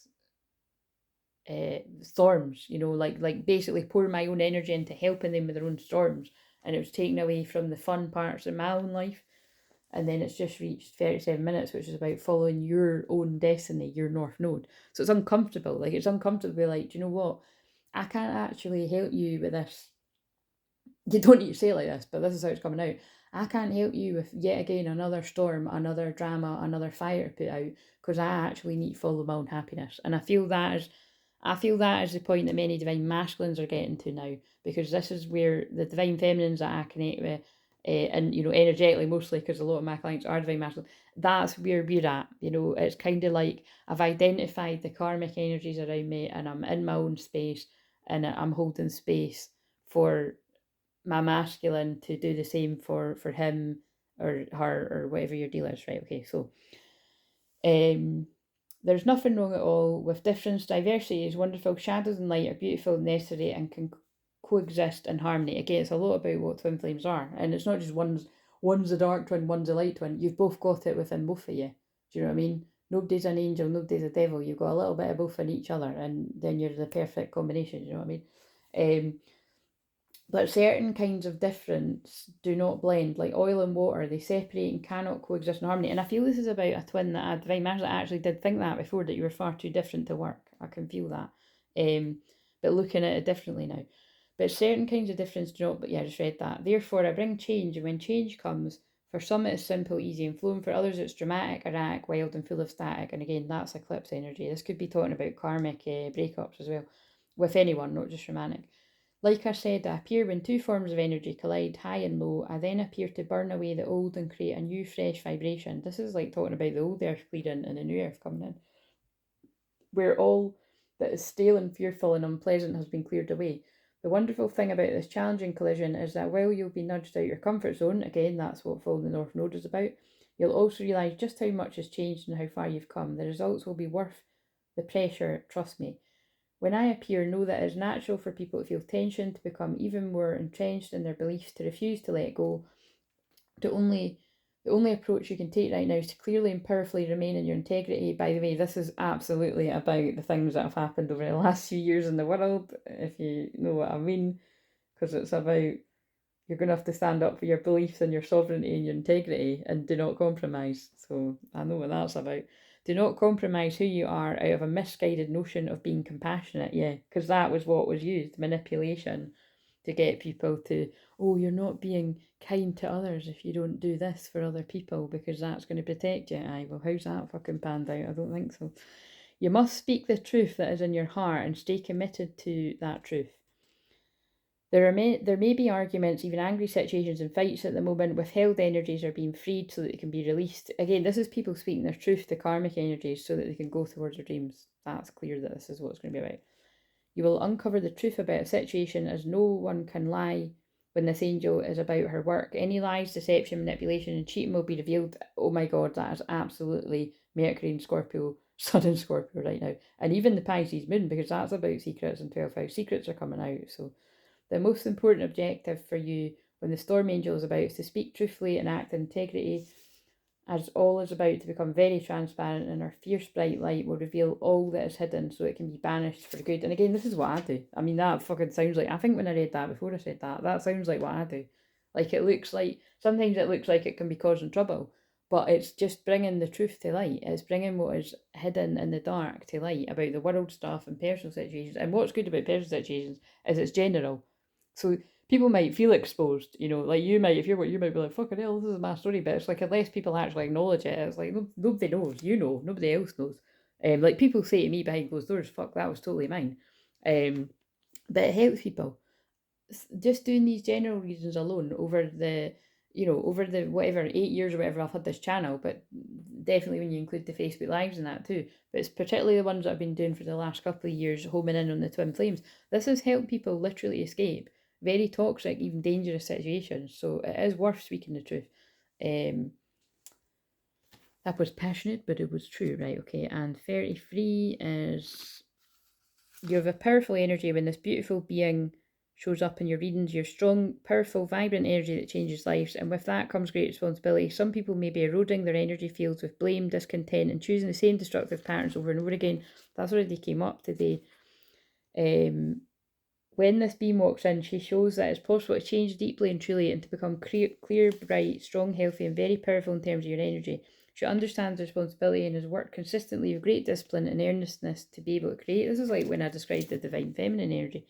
storms, you know, like basically pour my own energy into helping them with their own storms, and it was taken away from the fun parts of my own life. And then it's just reached 37 minutes, which is about following your own destiny, your North Node. So it's uncomfortable. Like, it's uncomfortable to be like, do you know what? I can't actually help you with this. You don't need to say it like this, but this is how it's coming out. I can't help you with yet again another storm, another drama, another fire to put out, because I actually need to follow my own happiness. And I feel that is the point that many divine masculines are getting to now, because this is where the divine feminines that I connect with, and you know, energetically mostly, because a lot of my clients are divine masculine. That's where we're at. You know, it's kind of like I've identified the karmic energies around me, and I'm in my own space, and I'm holding space for my masculine to do the same for him or her or whatever your deal is, right? Okay, so um there's nothing wrong at all with difference. Diversity is wonderful. Shadows and light are beautiful, necessary, and can coexist in harmony. Again, it's a lot about what twin flames are, and it's not just one's a dark twin, one's a light twin. You've both got it within both of you. Do you know what I mean? Nobody's an angel, nobody's a devil. You've got a little bit of both in each other, and then you're the perfect combination. Do you know what I mean? But certain kinds of difference do not blend, like oil and water. They separate and cannot coexist in harmony. And I feel this is about a twin that I divine match that I actually did think that before, that you were far too different to work. I can feel that. But looking at it differently now. But certain kinds of difference do not, but yeah, I just read that. Therefore, I bring change, and when change comes, for some it is simple, easy, and flowing. For others, it's dramatic, erratic, wild, and full of static. And again, that's eclipse energy. This could be talking about karmic breakups as well, with anyone, not just romantic. Like I said, I appear when two forms of energy collide, high and low. I then appear to burn away the old and create a new, fresh vibration. This is like talking about the old earth clearing and the new earth coming in, where all that is stale and fearful and unpleasant has been cleared away. The wonderful thing about this challenging collision is that while you'll be nudged out your comfort zone, again, that's what following the North Node is about, you'll also realise just how much has changed and how far you've come. The results will be worth the pressure, trust me. When I appear, know that it is natural for people to feel tension, to become even more entrenched in their beliefs, to refuse to let go, to only The only approach you can take right now is to clearly and powerfully remain in your integrity. By the way, this is absolutely about the things that have happened over the last few years in the world, if you know what I mean, because it's about you're going to have to stand up for your beliefs and your sovereignty and your integrity and do not compromise. So I know what that's about. Do not compromise who you are out of a misguided notion of being compassionate. Yeah, because that was what was used, manipulation, to get people to, oh, you're not being kind to others if you don't do this for other people because that's going to protect you. Aye, well, how's that fucking panned out? I don't think so. You must speak the truth that is in your heart and stay committed to that truth. There may be arguments, even angry situations and fights at the moment. Withheld energies are being freed so that they can be released. Again, this is people speaking their truth to karmic energies so that they can go towards their dreams. That's clear that this is what it's going to be about. You will uncover the truth about a situation, as no one can lie when this angel is about her work. Any lies, deception, manipulation, and cheating will be revealed. Oh my God, that is absolutely Mercury and Scorpio, Sun and Scorpio right now. And even the Pisces moon, because that's about secrets, and 12 house secrets are coming out. So the most important objective for you when the storm angel is about is to speak truthfully and act in integrity, as all is about to become very transparent, and our fierce bright light will reveal all that is hidden so it can be banished for good. And again, this is what I do. I mean, that fucking sounds like, I think when I read that before I said that, that sounds like what I do. Like, it looks like, sometimes it looks like it can be causing trouble, but it's just bringing the truth to light. It's bringing what is hidden in the dark to light about the world stuff and personal situations. And what's good about personal situations is it's general. So people might feel exposed, you know, like you might, if you're what you might be like, fucking hell, this is my story, but it's like, unless people actually acknowledge it, it's like, nobody knows, you know, nobody else knows. Like people say to me behind closed doors, fuck, that was totally mine. But it helps people. Just doing these general reasons alone over the, you know, over the whatever 8 years or whatever I've had this channel, but definitely when you include the Facebook lives and that too, but it's particularly the ones that I've been doing for the last couple of years, homing in on the twin flames. This has helped people literally escape very toxic, even dangerous situations. So it is worth speaking the truth. That was passionate, but it was true, right? Okay, and 33 is you have a powerful energy when this beautiful being shows up in your readings. You're strong, powerful, vibrant energy that changes lives, and with that comes great responsibility. Some people may be eroding their energy fields with blame, discontent, and choosing the same destructive patterns over and over again. That's already came up today. When this beam walks in, she shows that it's possible to change deeply and truly and to become clear, bright, strong, healthy, and very powerful in terms of your energy. She understands responsibility and has worked consistently with great discipline and earnestness to be able to create. This is like when I described the divine feminine energy.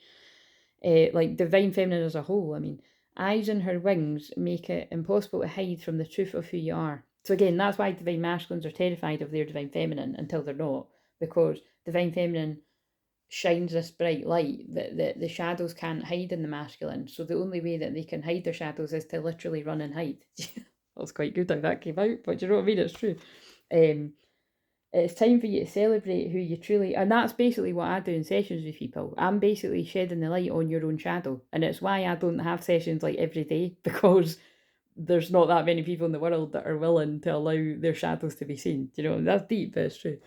Like divine feminine as a whole. I mean, eyes in her wings make it impossible to hide from the truth of who you are. So again, that's why divine masculines are terrified of their divine feminine until they're not, because divine feminine shines this bright light that the shadows can't hide in the masculine. So the only way that they can hide their shadows is to literally run and hide. That's quite good how that came out, but you know what I mean? It's true. It's time for you to celebrate who you truly, and that's basically what I do in sessions with people. I'm basically shedding the light on your own shadow, and it's why I don't have sessions like every day, because there's not that many people in the world that are willing to allow their shadows to be seen. You know, that's deep, but it's true.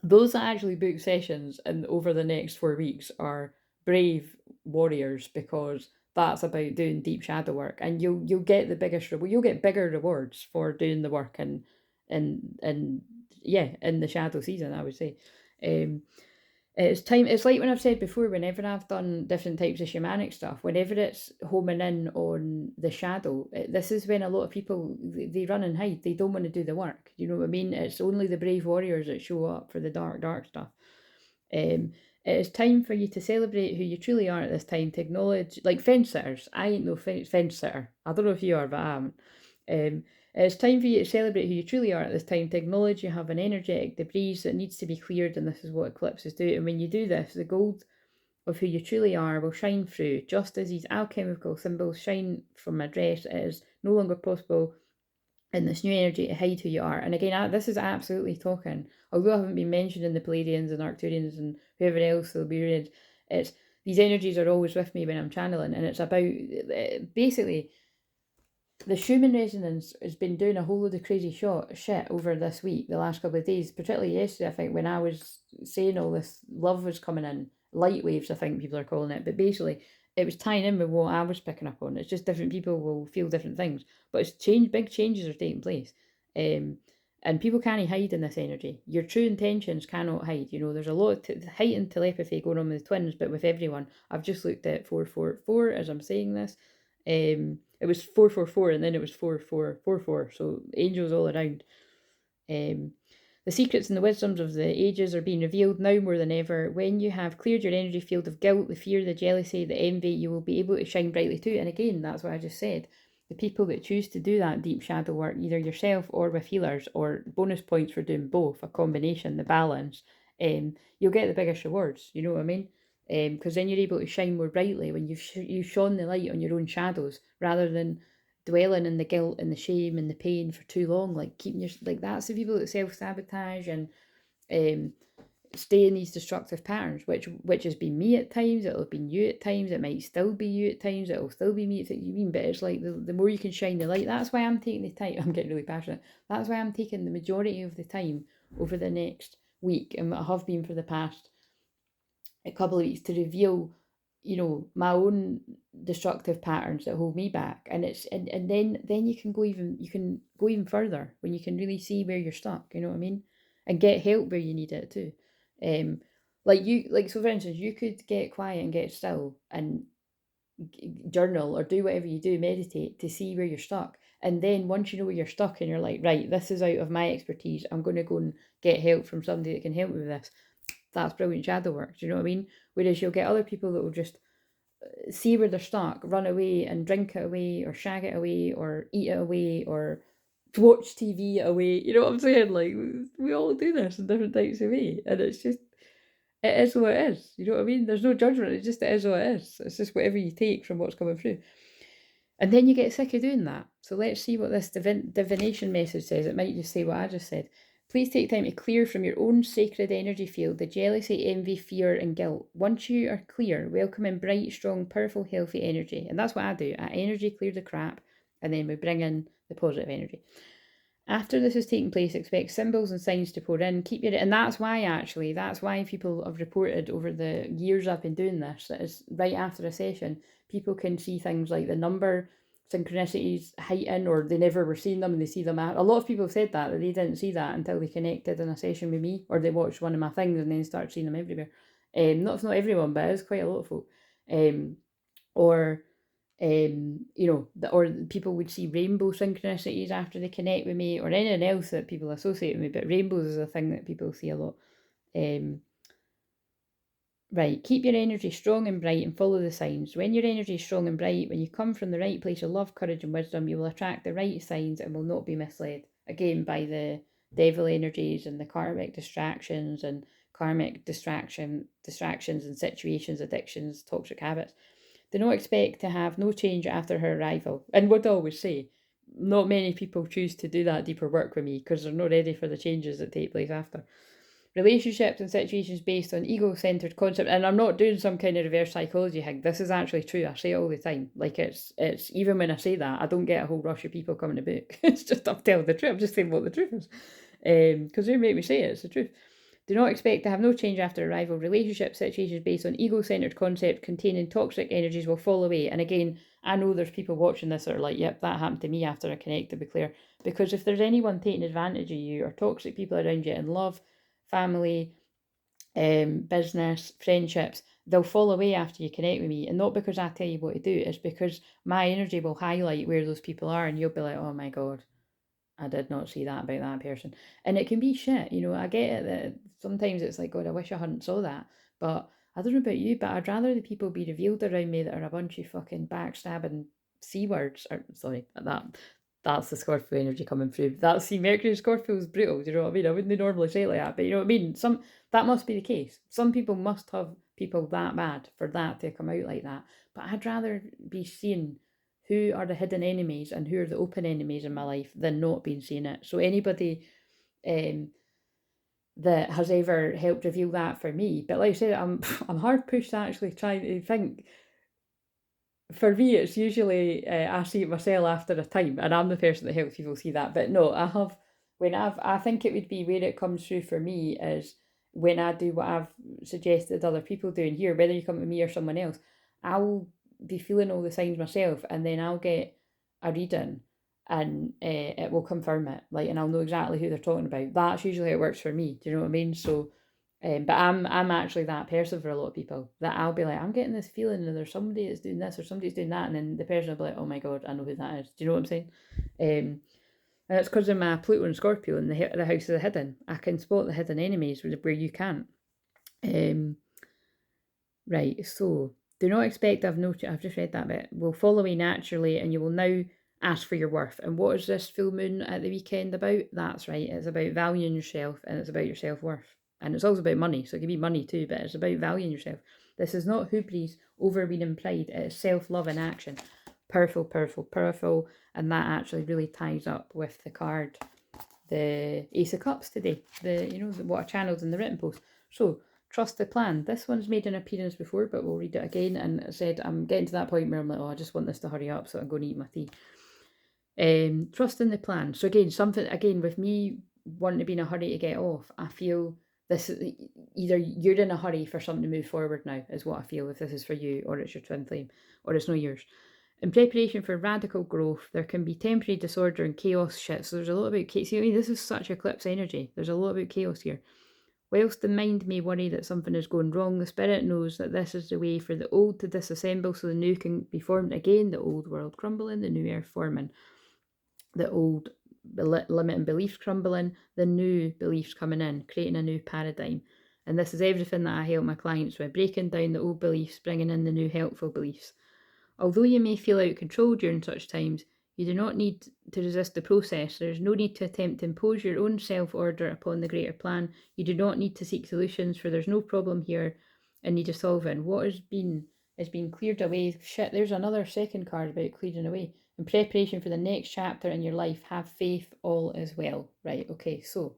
Those that actually book sessions and over the next 4 weeks are brave warriors, because that's about doing deep shadow work, and you'll get the biggest reward. You'll get bigger rewards for doing the work and yeah, in the shadow season, I would say. It's time. It's like when I've said before, whenever I've done different types of shamanic stuff, whenever it's homing in on the shadow, this is when a lot of people, they run and hide. They don't want to do the work. You know what I mean? It's only the brave warriors that show up for the dark stuff. It is time for you to celebrate who you truly are at this time, to acknowledge, like fence sitters. I ain't no fence sitter. I don't know if you are, but I am. It's time for you to celebrate who you truly are at this time, to acknowledge you have an energetic debris that needs to be cleared, and this is what eclipses do. And when you do this, the gold of who you truly are will shine through, just as these alchemical symbols shine from a dress. It is no longer possible in this new energy to hide who you are. And again, this is absolutely talking, although I haven't been mentioned in the Palladians and Arcturians and whoever else will be read, it's these energies are always with me when I'm channeling, and it's about basically the Schumann resonance has been doing a whole load of crazy shit over this week, the last couple of days, particularly yesterday, I think, when I was saying all this love was coming in, light waves, I think people are calling it, but basically it was tying in with what I was picking up on. It's just different people will feel different things, but it's change. Big changes are taking place, and people can't hide in this energy. Your true intentions cannot hide. You know, there's a lot of heightened telepathy going on with the twins, but with everyone. I've just looked at 444 as I'm saying this. It was 444, and then it was 4444. So angels all around. Um, the secrets and the wisdoms of the ages are being revealed now more than ever. When you have cleared your energy field of guilt, the fear, the jealousy, the envy, you will be able to shine brightly too. And again, that's what I just said. The people that choose to do that deep shadow work, either yourself or with healers, or bonus points for doing both, a combination, the balance, you'll get the biggest rewards. You know what I mean? Because then you're able to shine more brightly when you've shone the light on your own shadows, rather than dwelling in the guilt and the shame and the pain for too long, like keeping your, like, that's the people that self-sabotage and um stay in these destructive patterns, which has been me at times, it'll have been you at times, it might still be you at times, it'll still be me at times, you mean, but it's like the more you can shine the light. That's why I'm taking the time, I'm getting really passionate, that's why I'm taking the majority of the time over the next week, and I have been for the past a couple of weeks, to reveal, you know, my own destructive patterns that hold me back. And it's and then you can go even further when you can really see where you're stuck, you know what I mean? And get help where you need it too. Um like so for instance, you could get quiet and get still and journal or do whatever you do, meditate, to see where you're stuck. And then once you know where you're stuck and you're like, right, this is out of my expertise, I'm going to go and get help from somebody that can help me with this. That's brilliant shadow work. Do you know what I mean? Whereas you'll get other people that will just see where they're stuck, run away and drink it away, or shag it away, or eat it away, or watch TV away. You know what I'm saying? Like, we all do this in different types of way, and it's just, it is what it is. You know what I mean? There's no judgment. It just, it is what it is. It's just whatever you take from what's coming through. And then you get sick of doing that. So let's see what this divination message says. It might just say what I just said. Please take time to clear from your own sacred energy field the jealousy, envy, fear, and guilt. Once you are clear, welcome in bright, strong, powerful, healthy energy. And that's what I do. I energy clear the crap, and then we bring in the positive energy. After this has taken place, expect symbols and signs to pour in. Keep your, and that's why people have reported over the years I've been doing this, that is right after a session, people can see things like the number synchronicities heighten, or they never were seeing them and they see them at. A lot of people have said that they didn't see that until they connected in a session with me, or they watched one of my things and then started seeing them everywhere. Not everyone, but it's quite a lot of folk. Or you know, or people would see rainbow synchronicities after they connect with me, or anything else that people associate with me. But rainbows is a thing that people see a lot. Right, keep your energy strong and bright and follow the signs. When your energy is strong and bright, when you come from the right place of love, courage, and wisdom, you will attract the right signs and will not be misled. Again, by the devil energies and the karmic distractions and distractions and situations, addictions, toxic habits. Do not expect to have no change after her arrival. And what I always say, not many people choose to do that deeper work with me because they're not ready for the changes that take place after. Relationships and situations based on ego-centered concept, and I'm not doing some kind of reverse psychology thing. This is actually true. I say it all the time. Like, it's even when I say that, I don't get a whole rush of people coming to book. It's just, I'm telling the truth. I'm just saying what the truth is, because they make me say it. It's the truth. Do not expect to have no change after arrival. Relationship situations based on ego-centered concept containing toxic energies will fall away. And again, I know there's people watching this that are like, yep, that happened to me after I connected with Claire. Because if there's anyone taking advantage of you, or toxic people around you in love, family, business, friendships, they'll fall away after you connect with me. And not because I tell you what to do, it's because my energy will highlight where those people are, and you'll be like, oh my God, I did not see that about that person. And it can be shit, you know. I get it that sometimes it's like, God, I wish I hadn't saw that. But I don't know about you, but I'd rather the people be revealed around me that are a bunch of fucking backstabbing C words. Or sorry, that's the Scorpio energy coming through. That's, see, Mercury Scorpio is brutal, do you know what I mean? I wouldn't normally say it like that, but you know what I mean? That must be the case. Some people must have people that bad for that to come out like that. But I'd rather be seeing who are the hidden enemies and who are the open enemies in my life than not being seeing it. So anybody that has ever helped reveal that for me, but like I said, I'm hard pushed to actually trying to think. For me, it's usually I see it myself after a time, and I'm the person that helps people see that. But no, I think it would be where it comes through for me is when I do what I've suggested other people doing here, whether you come to me or someone else, I'll be feeling all the signs myself, and then I'll get a reading and it will confirm it, like, and I'll know exactly who they're talking about. That's usually how it works for me. Do you know what I mean? So, but I'm actually that person for a lot of people, that I'll be like, I'm getting this feeling and there's somebody that's doing this or somebody's doing that, and then the person will be like, oh my god, I know who that is. Do you know what I'm saying? And it's because of my Pluto and Scorpio in the house of the hidden. I can spot the hidden enemies where you can't. Right, so do not expect I've just read that bit. Will fall away naturally, and you will now ask for your worth. And what is this full moon at the weekend about? That's right, it's about valuing yourself, and it's about your self-worth. And it's also about money, so it can be money too, but it's about valuing yourself. This is not hubris, overweening pride, it is self-love in action. Powerful, powerful, powerful. And that actually really ties up with the card, the Ace of Cups today. What I channeled in the written post. So, trust the plan. This one's made an appearance before, but we'll read it again. And it said, I'm getting to that point where I'm like, oh, I just want this to hurry up, so I'm going to eat my tea. Trust in the plan. So again, with me wanting to be in a hurry to get off, I feel this is either you're in a hurry for something to move forward now, is what I feel, if this is for you, or it's your twin flame, or it's not yours. In preparation for radical growth, there can be temporary disorder and chaos shit. So there's a lot about chaos. See, this is such eclipse energy. There's a lot about chaos here. Whilst the mind may worry that something is going wrong, the spirit knows that this is the way for the old to disassemble so the new can be formed again, the old world crumbling, the new earth forming, the old limiting beliefs crumbling, the new beliefs coming in, creating a new paradigm. And this is everything that I help my clients with, breaking down the old beliefs, bringing in the new helpful beliefs. Although you may feel out of control during such times, you do not need to resist the process. There is no need to attempt to impose your own self-order upon the greater plan. You do not need to seek solutions, for there's no problem here in need of solving. What has been cleared away. Shit, there's another second card about clearing away. In preparation for the next chapter in your life, have faith, all is well. Right, okay, so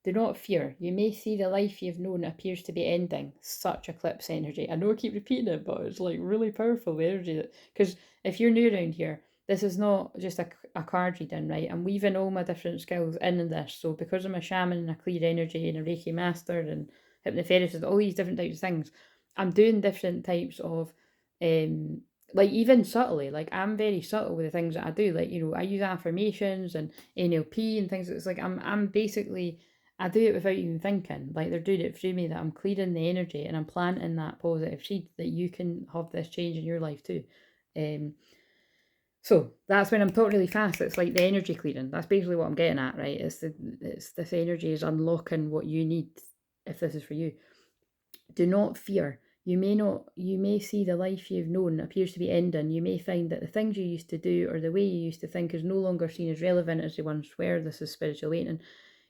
do not fear. You may see the life you've known appears to be ending. Such eclipse energy. I know I keep repeating it, but it's like really powerful, the energy. Because if you're new around here, this is not just a card reading, right? I'm weaving all my different skills in this. So because I'm a shaman and a clear energy and a Reiki master and hypnotherapist, all these different types of things, I'm doing different types of, like even subtly, like I'm very subtle with the things that I do. Like, I use affirmations and NLP and things. It's like I'm basically, I do it without even thinking. Like they're doing it through me, that I'm clearing the energy and I'm planting that positive seed that you can have this change in your life too. So that's when I'm talking really fast. It's like the energy clearing. That's basically what I'm getting at, right? It's this energy is unlocking what you need, if this is for you. Do not fear. You may see the life you've known appears to be ending. You may find that the things you used to do or the way you used to think is no longer seen as relevant as they once were. This is spiritual awakening.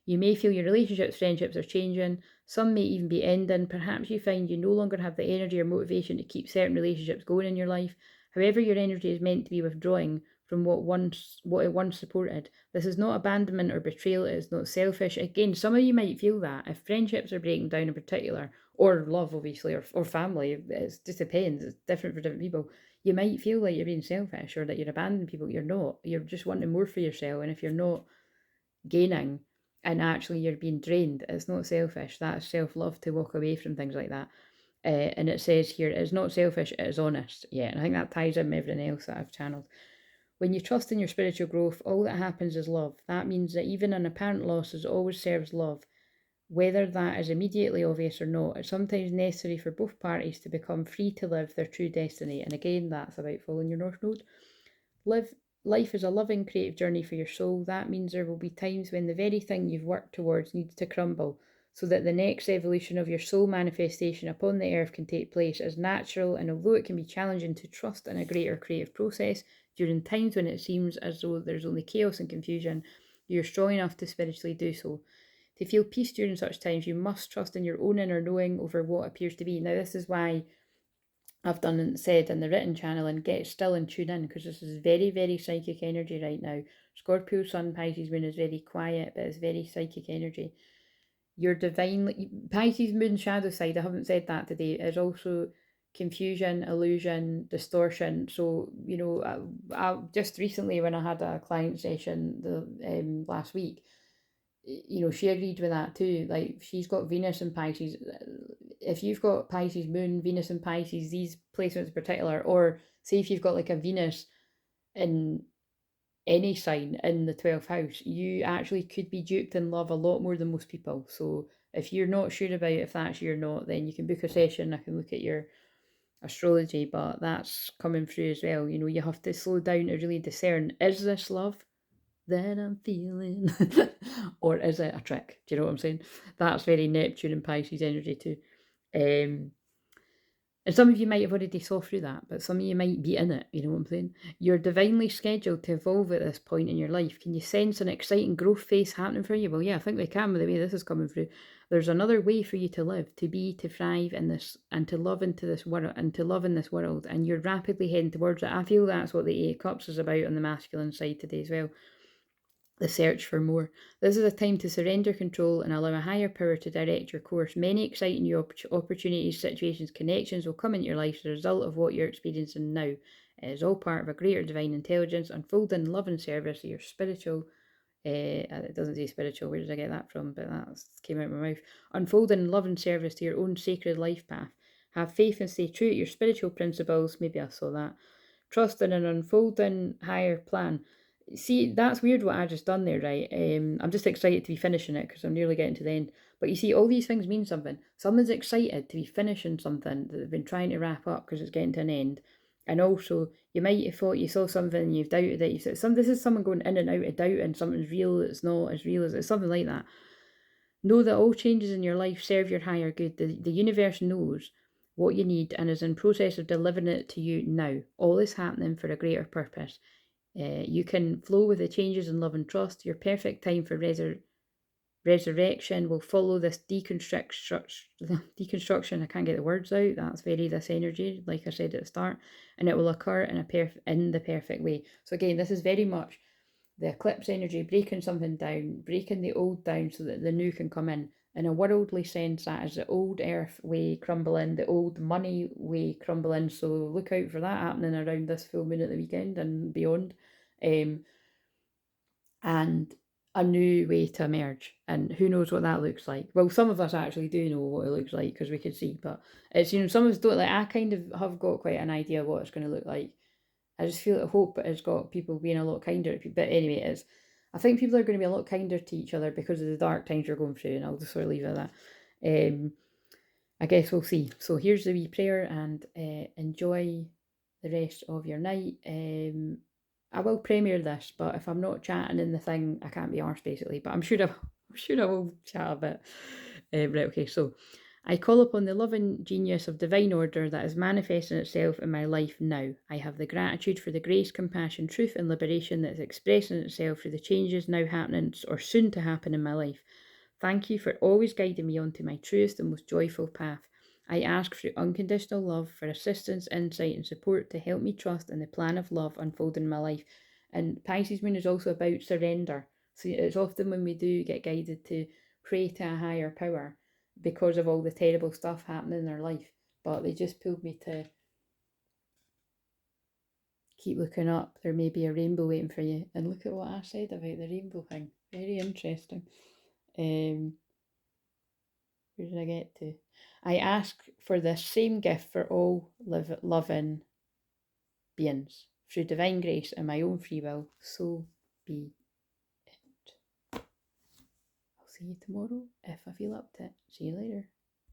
You may feel your relationships, friendships are changing. Some may even be ending. Perhaps you find you no longer have the energy or motivation to keep certain relationships going in your life. However, your energy is meant to be withdrawing from what it once supported. This is not abandonment or betrayal. It is not selfish. Again, some of you might feel that if friendships are breaking down in particular, or love obviously, or family, it just depends. It's different for different people. You might feel like you're being selfish or that you're abandoning people. You're not. You're just wanting more for yourself. And if you're not gaining, and actually you're being drained, it's not selfish. That's self-love to walk away from things like that. And it says here, it's not selfish, it is honest. Yeah, and I think that ties in with everything else that I've channeled. When you trust in your spiritual growth, all that happens is love. That means that even an apparent loss always serves love. Whether that is immediately obvious or not, it's sometimes necessary for both parties to become free to live their true destiny. And again, that's about following your North Node. Life is a loving, creative journey for your soul. That means there will be times when the very thing you've worked towards needs to crumble, so that the next evolution of your soul manifestation upon the earth can take place as natural. And although it can be challenging to trust in a greater creative process during times when it seems as though there's only chaos and confusion, you're strong enough to spiritually do so. To feel peace during such times, you must trust in your own inner knowing over what appears to be. Now, this is why I've done and said in the written channel, and get still and tune in, because this is very, very psychic energy right now. Scorpio, Sun, Pisces Moon is very quiet, but it's very psychic energy. Your divine Pisces Moon shadow side, I haven't said that today, is also confusion, illusion, distortion. So, I just recently, when I had a client session last week, she agreed with that too. Like, she's got Venus and Pisces. If you've got Pisces Moon, Venus and Pisces, these placements in particular, or say if you've got like a Venus in any sign in the 12th house, you actually could be duped in love a lot more than most people. So if you're not sure about if that's you or not, then you can book a session. I can look at your astrology, but that's coming through as well. You know, you have to slow down to really discern, is this love that I'm feeling or is it a trick? Do you know what I'm saying? That's very Neptune and Pisces energy too. And some of you might have already saw through that, but some of you might be in it, you know what I'm saying? You're divinely scheduled to evolve at this point in your life. Can you sense an exciting growth phase happening for you? Well, yeah, I think we can with the way this is coming through. There's another way for you to live, to be, to thrive in this, and to love into this world, and to love in this world. And you're rapidly heading towards it. I feel that's what the Eight of Cups is about on the masculine side today as well. The search for more. This is a time to surrender control and allow a higher power to direct your course. Many exciting new opportunities, situations, connections will come into your life as a result of what you're experiencing now. It is all part of a greater divine intelligence, unfolding love and service of your spiritual. It doesn't say spiritual, where did I get that from? But that came out of my mouth. Unfolding love and service to your own sacred life path. Have faith and stay true to your spiritual principles. Maybe I saw that. Trust in an unfolding higher plan. See, that's weird what I just done there, right? I'm just excited to be finishing it because I'm nearly getting to the end. But you see, all these things mean something. Someone's excited to be finishing something that they've been trying to wrap up because it's getting to an end. And also, you might have thought you saw something and you've doubted it. You said, this is someone going in and out of doubt and something's real, it's not as real as it's something like that. Know that all changes in your life serve your higher good. The universe knows what you need and is in process of delivering it to you now. All is happening for a greater purpose. You can flow with the changes in love and trust. Your perfect time for resurrection will follow this deconstruction. I can't get the words out. That's very this energy, like I said at the start, and it will occur in the perfect way. So again, this is very much the eclipse energy, breaking something down, breaking the old down so that the new can come in. In a worldly sense, that is the old earth way crumbling, the old money way crumbling. So look out for that happening around this full moon at the weekend and beyond. And a new way to emerge. And who knows what that looks like? Well, some of us actually do know what it looks like because we can see, but it's, you know, some of us don't. Like, I kind of have got quite an idea of what it's going to look like. I just feel hope it's got people being a lot kinder. But anyway, it is. I think people are going to be a lot kinder to each other because of the dark times we're going through, and I'll just sort of leave it at that. I guess we'll see. So here's the wee prayer, and enjoy the rest of your night. I will premiere this, but if I'm not chatting in the thing, I can't be arsed basically. But I'm sure I will chat a bit. Right, okay, so I call upon the loving genius of divine order that is manifesting itself in my life now. I have the gratitude for the grace, compassion, truth, and liberation that is expressing itself through the changes now happening or soon to happen in my life. Thank you for always guiding me onto my truest and most joyful path. I ask for unconditional love, for assistance, insight, and support to help me trust in the plan of love unfolding in my life. And Pisces Moon is also about surrender. So it's often when we do get guided to pray to a higher power because of all the terrible stuff happening in our life. But they just pulled me to keep looking up. There may be a rainbow waiting for you. And look at what I said about the rainbow thing. Very interesting. Where did I get to? I ask for this same gift for all loving beings through divine grace and my own free will. So be it. I'll see you tomorrow if I feel up to it. See you later.